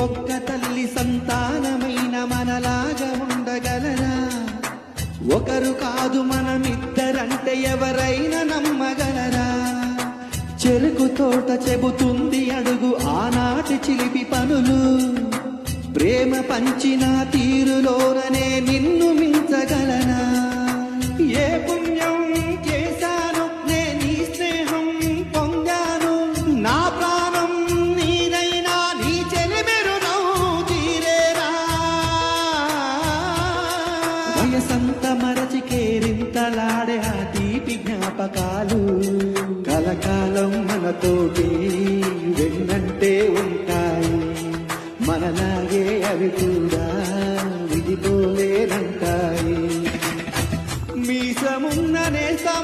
ఒక్క తల్లి సంతానమైన మనలాగా ఉండగలరా? ఒకరు కాదు మనమిద్దరంటే ఎవరైనా నమ్మగలరా? చెరుకు తోట చెబుతుంది అడుగు ఆనాటి చిలిపి పనులు. ప్రేమ పంచిన తీరులోననే నిన్ను మించగలనా? ఏ పుణ్యం చేశాను నే నీ స్నేహం పొందాను. నా ప్రాణం నీదైనా నీ చెలిమెరునౌ తీరేరా. వయసంత మరచి కేరింతలాడే ఆ తీపి జ్ఞాపకాలు కలకాలం మనతోటి వెన్నంటే ఉంటాయి. మనలాగే అవి కూడా విడిపోలేనంటాయి. మీసమున్న నేస్తమా